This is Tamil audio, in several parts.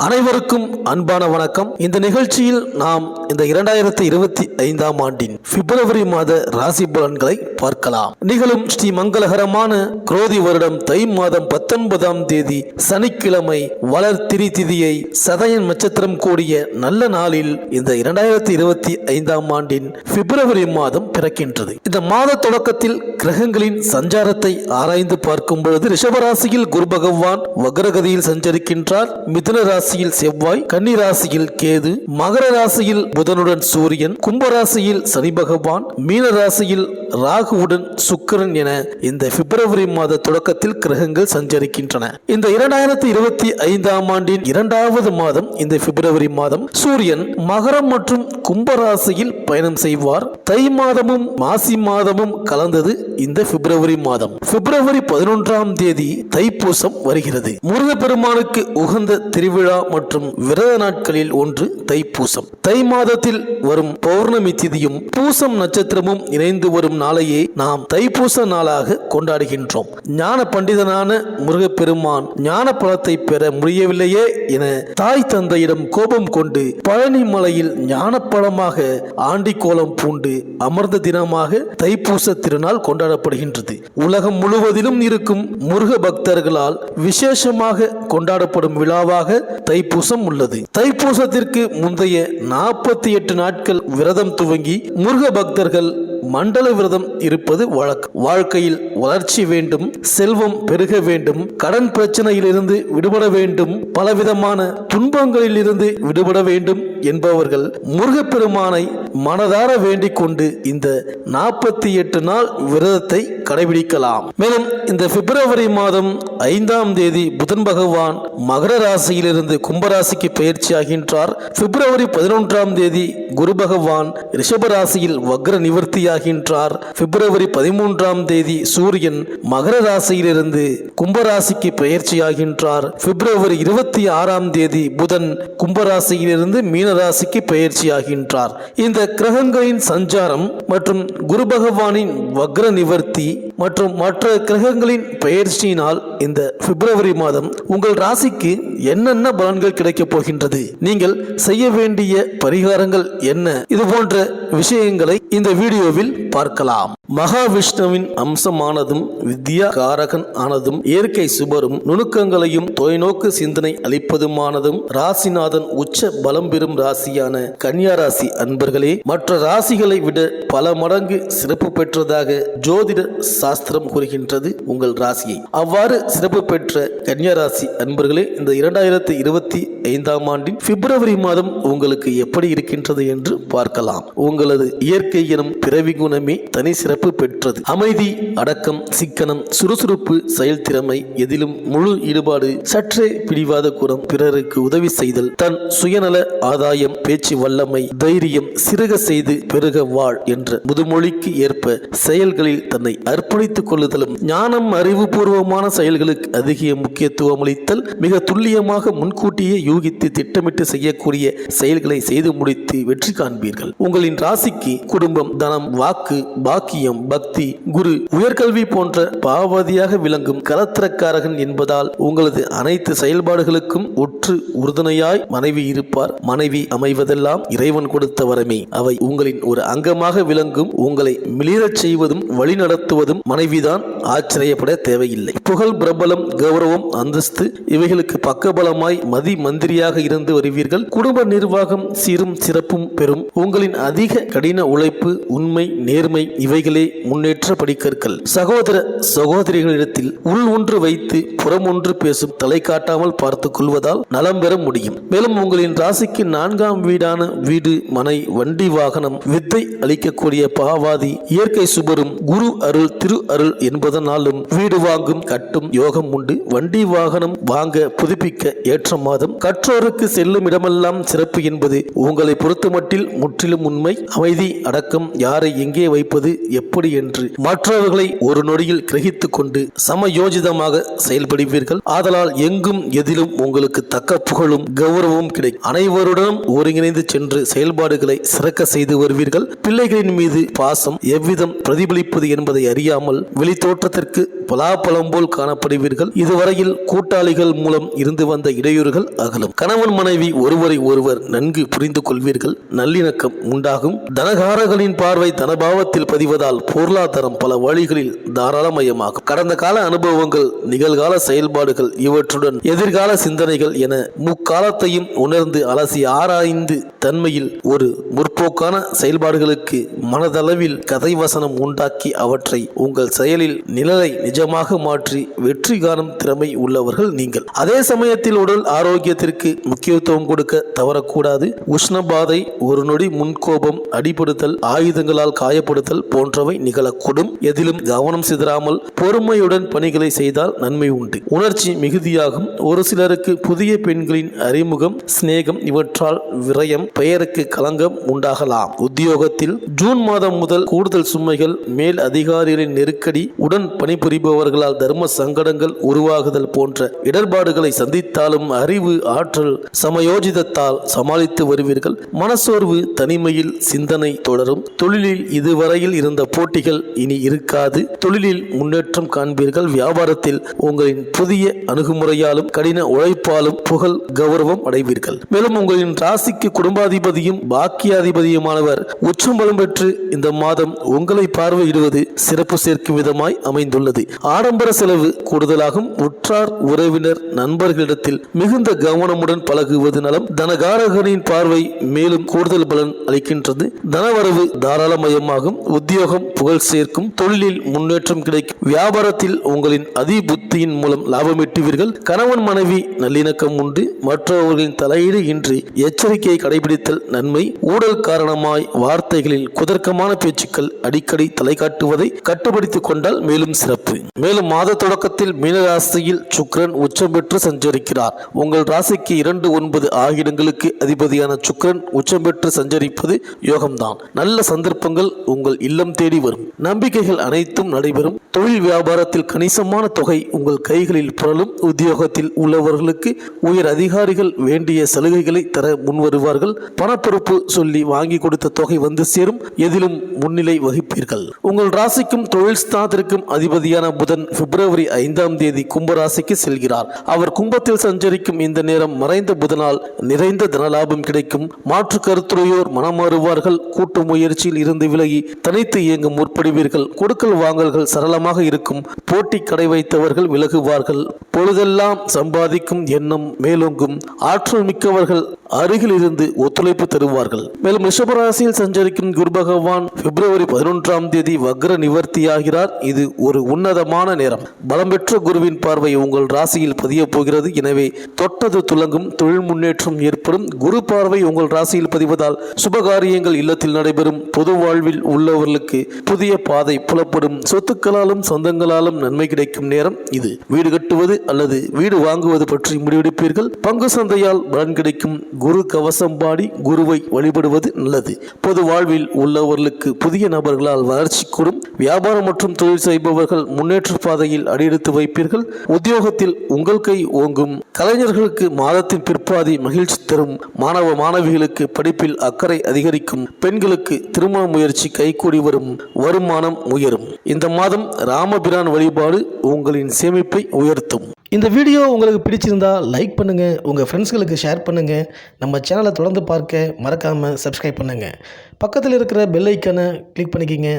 அனைவருக்கும் அன்பான வணக்கம். இந்த நிகழ்ச்சியில் நாம் இந்த 2025ஆம் ஆண்டின் பிப்ரவரி மாத ராசி பலன்களை பார்க்கலாம். நிகழும் ஸ்ரீ மங்களகரமான குரோதி வருடம் தை மாதம் 19ஆம் தேதி சனிக்கிழமை வளர்த்திரி திதியை சதயன் நட்சத்திரம் கூடிய நல்ல நாளில் இந்த 2025ஆம் ஆண்டின் பிப்ரவரி மாதம் பிறக்கின்றது. இந்த மாத தொடக்கத்தில் கிரகங்களின் சஞ்சாரத்தை ஆராய்ந்து பார்க்கும் பொழுது ரிஷபராசியில் குரு பகவான் வக்ரகதியில் சஞ்சரிக்கின்றார். மிதுன ராசியில் செவ்வாய், கன்னி ராசியில் கேது, மகர ராசியில் புதனுடன் சூரியன், கும்பராசியில் சனி பகவான், மீன ராசியில் ராகுவுடன் சுக்கிரன் என இந்த பிப்ரவரி மாத தொடக்கத்தில் கிரகங்கள் சஞ்சரிக்கின்றன. இந்த 2025ஆம் ஆண்டின் 2வது மாதம் இந்த பிப்ரவரி மாதம் சூரியன் மகரம் மற்றும் கும்பராசியில் பயணம் செய்வார். தை மாதமும் மாசி மாதமும் கலந்தது இந்த பிப்ரவரி மாதம். பிப்ரவரி 11ஆம் தேதி தைப்பூசம் வருகிறது. முருகப்பெருமானுக்கு உகந்த திருவிழா மற்றும் விரத நாட்களில் ஒன்று தைப்பூசம். தை மாதத்தில் வரும் பௌர்ணமி திதியும் பூசம் நட்சத்திரமும் இணைந்து வரும் நாளையே நாம் தைப்பூச நாளாக கொண்டாடுகின்றோம். ஞான பண்டிதனான முருகப்பெருமான் ஞான பலத்தை பெற முடியவில்லையே என தாய் தந்தையிடம் கோபம் கொண்டு பழனி மலையில் ஞான பழமாக ஆண்டி கோலம் பூண்டு அமர்ந்த தினமாக தைப்பூச திருநாள் கொண்டாடப்படுகின்றது. உலகம் முழுவதிலும் இருக்கும் முருக பக்தர்களால் விசேஷமாக கொண்டாடப்படும் விழாவாக தைப்பூசம் உள்ளது. தைப்பூசத்திற்கு முந்தைய 48 நாட்கள் விரதம் துவங்கி முருக பக்தர்கள் மண்டல விரதம் இருப்பது வழக்கம். வாழ்க்கையில் வளர்ச்சி வேண்டும், செல்வம் பெருக வேண்டும், கடன் பிரச்சனையிலிருந்து விடுபட வேண்டும், பலவிதமான துன்பங்களில் இருந்து விடுபட வேண்டும் என்பவர்கள் முருகப்பெருமானை மனதார வேண்டிக் கொண்டு இந்த 48 நாள் விரதத்தை கடைபிடிக்கலாம். மேலும் இந்த பிப்ரவரி மாதம் 5ஆம் தேதி புதன் பகவான் மகர ராசியிலிருந்து கும்பராசிக்கு பயிற்சி ஆகின்றார். பிப்ரவரி 11ஆம் தேதி குரு பகவான் ரிஷப ராசியில் வக்ர நிவர்த்தி ஆகின்றார். பிப்ரவரி 13ஆம் தேதி சூரியன் மகர ராசியிலிருந்து கும்பராசிக்கு பயிற்சி ஆகின்றார். பிப்ரவரி 26ஆம் தேதி புதன் கும்பராசியிலிருந்து மீனராசிக்கு பயிற்சி ஆகின்றார். இந்த கிரகங்களின் சஞ்சாரம் மற்றும் குரு பகவானின் வக்ர நிவர்த்தி மற்றும் மற்ற கிரகங்களின் பயிற்சியினால் இந்த பிப்ரவரி மாதம் உங்கள் ராசிக்கு என்னென்ன பலன்கள் கிடைக்கப் போகின்றது, நீங்கள் செய்ய வேண்டிய பரிகாரங்கள் என்ன, இது போன்ற விஷயங்களை இந்த வீடியோவில் பார்க்கலாம். மகாவிஷ்ணுவின் அம்சமானதும் வித்யா காரகன் ஆனதும் இயற்கை சுபரும் நுணுக்கங்களையும் தொலைநோக்கு சிந்தனை அளிப்பதுமானதும் ராசிநாதன் உச்ச பலம் பெறும் ராசியான கன்னியா ராசி அன்பர்களே, மற்ற ராசிகளை விட பல மடங்கு சிறப்பு பெற்றதாக ஜோதிட சாஸ்திரம் கூறுகின்றது உங்கள் ராசியை. அவ்வாறு சிறப்பு பெற்ற கன்னியா ராசி அன்பர்களே, இந்த 2025ஆம் ஆண்டின் பிப்ரவரி மாதம் உங்களுக்கு எப்படி இருக்கின்றது என்று பார்க்கலாம். உங்களது இயற்கை எனும் பிறவி குணமே தனி சிறப்பு பெற்றது. அமைதி, அடக்கம், சிக்கனம், சுறுசுறுப்பு, செயல்திறமை, எதிலும் முழு ஈடுபாடு, சற்றே பிடிவாத குணம், பிறருக்கு உதவி செய்தல், தன் சுயநல ஆதாயம், பேச்சு வல்லமை, தைரியம், சிறுக செய்து பெருக வாழ் என்ற முதுமொழிக்கு ஏற்ப செயல்களில் தன்னை அர்ப்பணித்துக் கொள்ளுதலும், ஞானம், அறிவுபூர்வமான செயல்களுக்கு அதிக முக்கியத்துவம் அளித்தல், மிக துல்லியமாக முன்கூட்டியே யூகித்து திட்டமிட்டு செய்யக்கூடிய செயல்களை செய்து முடித்து வெற்றி காண்பீர்கள். உங்களின் ராசிக்கு குடும்பம், தனம், வாக்கு, பாக்கியம், பக்தி, குரு, உயர்கல்வி போன்ற பாவதியாக விளங்கும் கலத்திரக்காரகன் என்பதால் உங்களது அனைத்து செயல்பாடுகளுக்கும் உற்று உறுதுணையாய் மனைவி இருப்பார். மனைவி அமைவதெல்லாம் இறைவன் கொடுத்த வரமே. அவை உங்களின் ஒரு அங்கமாக விளங்கும். உங்களை மிளிரச் செய்வதும் வழிநடத்துவதும் மனைவிதான். ஆச்சரியப்பட தேவையில்லை. புகழ், பிரபலம், கௌரவம், அந்தஸ்து இவைகளுக்கு பக்கபலமாய் மதி மந்திரியாக இருந்து வருவீர்கள். குடும்ப நிர்வாகம் சீரும் சிறப்பும் பெறும். உங்களின் அதிக கடின உழைப்பு, உண்மை, நேர்மை இவைகளே முன்னேற்ற படிக்கற்கள். சகோதர சகோதரிகளிடத்தில் உள் ஒன்று வைத்து புறம் ஒன்று பேசும் தலை காட்டாமல் பார்த்துக் கொள்வதால் நலம் பெற முடியும். மேலும் உங்களின் ராசிக்கு 4ஆம் வீடான வீடு, மனை, வண்டி, வாகனம், வித்தை அளிக்கக்கூடிய பாவாதி, இயற்கை சுபரும் குரு அருள், திரு அருள் என்பதனாலும் வீடு வாங்கும் கட்டும் யோகம் உண்டு. வண்டி வாகனம் வாங்க புதுப்பிக்க ஏற்ற மாதம். கற்றோருக்கு செல்லும் இடமெல்லாம் சிறப்பு என்பது உங்களை பொறுத்தமட்டில் முற்றிலும் உண்மை. அமைதி, அடக்கம், யாரை எங்கே வைப்பது, எப்படி என்று மற்றவர்களை ஒரு நொடியில் கிரகித்துக் கொண்டு சமயோஜிதமாக செயல்படுவீர்கள். ஆதலால் எங்கும் எதிலும் உங்களுக்கு தக்க புகழும் கௌரவமும் கிடைக்கும். அனைவருடனும் ஒருங்கிணைந்து சென்று செயல்பாடுகளை சிறக்க செய்து வருவீர்கள். பிள்ளைகளின் மீது பாசம் எவ்விதம் பிரதிபலிப்பது என்பதை அறியாமல் வெளித்தோற்றத்திற்கு பலாப்பழம் போல் காணப்படுவீர்கள். இதுவரையில் கூட்டாளிகள் மூலம் இருந்து வந்த இடையூறுகள் அகலும். கணவன் மனைவி ஒருவரை ஒருவர் நன்கு புரிந்து கொள்வீர்கள். நல்லிணக்கம் உண்டாகும். தனகாரர்களின் பார்வை தனபாவத்தில் பதிவதால் பொருளாதாரம் பல வழிகளில் தாராளமயமாகும். கடந்த கால அனுபவங்கள், நிகழ்கால செயல்பாடுகள் இவற்றுடன் எதிர்கால சிந்தனைகள் என முக்காலத்தையும் உணர்ந்து அலசி ஆராய்ந்து தன்மையில் ஒரு முற்போக்கான செயல்பாடுகளுக்கு மனதளவில் கதை வசனம் உண்டாக்கி அவற்றை உங்கள் செயலில் நிழலை நிஜமாக மாற்றி வெற்றி காணும் திறமை உள்ளவர்கள் நீங்கள். அதே சமயத்தில் உடல் ஆரோக்கியத்திற்கு முக்கியத்துவம் கொடுக்க தவறக்கூடாது. உஷ்ணபாதை, ஒரு நொடி முன்கோபம், அடிபடுத்தல், ஆயுதங்களால் காயப்படுத்தல் போன்றவை நிகழக்கூடும். எதிலும் கவனம் சிதறாமல் பொறுமையுடன் பணிகளை செய்தால் நன்மை உண்டு. உணர்ச்சி மிகுதியாகும். ஒரு சிலருக்கு புதிய பெண்களின் அறிமுகம், சிநேகம் இவற்றால் விரயம், பெயருக்கு களங்கம் உண்டாகலாம். உத்தியோகத்தில் ஜூன் மாதம் முதல் கூடுதல் சுமைகள், மேல் அதிகாரிகளின் நெருக்கடி, உடன் பணிபுரிபவர்களால் தர்ம சங்கடங்கள் உருவாகுதல் போன்ற இடர்பாடுகளை சந்தித்தாலும் அறிவு, ஆற்றல், சமயோஜிதத்தால் சமாளித்து வருவீர்கள். மனசோர்வு, தனிமையில் சிந்தனை தொடரும். தொழிலில் இதுவரையில் இருந்த போட்டிகள் இனி இருக்காது. தொழிலில் முன்னேற்றம் காண்பீர்கள். வியாபாரத்தில் உங்களின் புதிய அணுகுமுறையாலும் கடின உழைப்பாலும் புகழ், கௌரவம் அடைவீர்கள். மேலும் உங்களின் ராசிக்கு குடும்பாதிபதியும் பாக்கியாதிபதியுமானவர் உச்சம் பலம் பெற்று இந்த மாதம் உங்களை பார்வையிடுவது சிறப்பு சேர்க்கும் விதமாய் அமைந்துள்ளது. ஆடம்பர செலவு கூடுதலாகும். உற்றார் உறவினர் நண்பர்களிடத்தில் மிகுந்த கவனமுடன் பழகுவது நலம். தனகாரகனின் பார்வை மேலும் கூடுதல் பலன் அளிக்கின்றது. தனவரவு தாராளமயமாகும். உத்தியோகம் புகழ் சேர்க்கும். தொழிலில் முன்னேற்றம் கிடைக்கும். வியாபாரத்தில் உங்களின் அதிபுத்தியின் மூலம் லாபம் ஈட்டுவீர்கள். கணவன் மனைவி நல்லிணக்கம் உண்டு. மற்றவர்களின் தலையீடு இன்றி எச்சரிக்கையை கடைபிடித்தல் நன்மை. ஊழல் காரணமாய் வார்த்தைகளில் குதர்க்கமான பேச்சுக்கள் அடிக்கடி தலை காட்டுவதை கட்டுப்படுத்திக் கொண்டால் மேலும் சிறப்பு. மேலும் மாத தொடக்கத்தில் மீனராசியில் சுக்கிரன் உச்சம் பெற்று சஞ்சரிக்கிறார். உங்கள் ராசிக்கு 2, 9 ஆகிய இடங்களுக்கு அதிபதியான சுக்கிரன் உச்சம் பெற்று சஞ்சரிப்பது யோகம்தான். நல்ல சந்தர்ப்பங்கள் உங்கள் இல்லம் தேடி வரும். நம்பிக்கைகள் அனைத்தும் நடைபெறும். தொழில் வியாபாரத்தில் கணிசமான தொகை உங்கள் கைகளில் புரளும். உத்தியோகத்தில் உள்ளவர்களுக்கு உயர் அதிகாரிகள் வேண்டிய சலுகைகளை தர முன்வருவார்கள். பணப்பொறுப்பு சொல்லி வாங்கி கொடுத்த தொகை வந்து சேரும். எதிலும் முன்னிலை வகிப்பீர்கள். உங்கள் ராசிக்கும் தொழில் ஸ்தானத்திற்கும் அதிபதியான புதன் பிப்ரவரி 5ஆம் தேதி கும்பராசிக்கு செல்கிறார். அவர் கும்பத்தில் சஞ்சரிக்கும் இந்த நேரம் மறைந்த புதனால் நிறைந்த தனலாபம் கிடைக்கும். மாற்று கருத்துரையோர் மனம் மாறுவார்கள். கூட்டு முயற்சியில் இருந்து விலகி தனித்து இயங்க முற்படுவீர்கள். கொடுக்கல் வாங்கல்கள் சரளமாக இருக்கும். போட்டி கடை வைத்தவர்கள் விலகுவார்கள். பொழுதெல்லாம் சம்பாதிக்கும் எண்ணம் மேலோங்கும். ஆற்றல் மிக்கவர்கள் அருகில் இருந்து ஒத்துழைப்பு தருவார்கள். மேலும் ரிஷபராசியில் சஞ்சரிக்கும் குரு பகவான் பிப்ரவரி 11ஆம் தேதி வக்ர நிவர்த்தியாகிறார். இது ஒரு உன்னதமான நேரம். பலம் பெற்ற குருவின் பார்வை உங்கள் ராசியில் பதிய போகிறது. எனவே தொட்டது துலங்கும். தொழில் முன்னேற்றம் ஏற்படும். குரு பார்வை உங்கள் ராசியில் பதிவதால் சுபகாரியங்கள் இல்லத்தில் நடைபெறும். பொது வாழ்வில் உள்ளவர்களுக்கு புதிய பாதை புலப்படும். சொத்துக்களாலும் சொந்தங்களாலும் நன்மை கிடைக்கும் நேரம் இது. வீடு கட்டுவது அல்லது வீடு வாங்குவது பற்றி முடிவெடுப்பீர்கள். பங்கு சந்தையால் பலன் கிடைக்கும். குரு கவசம் பாடி குருவை வழிபடுவது நல்லது. பொது வாழ்வில் உள்ளவர்களுக்கு புதிய நபர்களால் வளர்ச்சி கூடும். வியாபாரம் மற்றும் தொழில் செய்பவர்கள் முன்னேற்ற பாதையில் அடியெடுத்து வைப்பீர்கள். உத்தியோகத்தில் உங்கள் கை ஓங்கும். கலைஞர்களுக்கு மாதத்தின் பிற்பாதி மகிழ்ச்சி தரும். மாணவ மாணவிகளுக்கு படிப்பில் அக்கறை அதிகரிக்கும். பெண்களுக்கு திருமண முயற்சி கைகூடி வரும். வருமானம் உயரும். இந்த மாதம் ராமபிரான் வழிபாடு உங்களின் சேமிப்பை உயர்த்தும். இந்த வீடியோ உங்களுக்கு பிடிச்சிருந்தா லைக் பண்ணுங்கள், உங்கள் ஃப்ரெண்ட்ஸ்களுக்கு ஷேர் பண்ணுங்கள். நம்ம சேனலை தொடர்ந்து பார்க்க மறக்காமல் சப்ஸ்கிரைப் பண்ணுங்கள். பக்கத்தில் இருக்கிற பெல் ஐக்கானை கிளிக் பண்ணிக்கிங்க.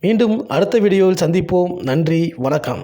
மீண்டும் அடுத்த வீடியோவில் சந்திப்போம். நன்றி, வணக்கம்.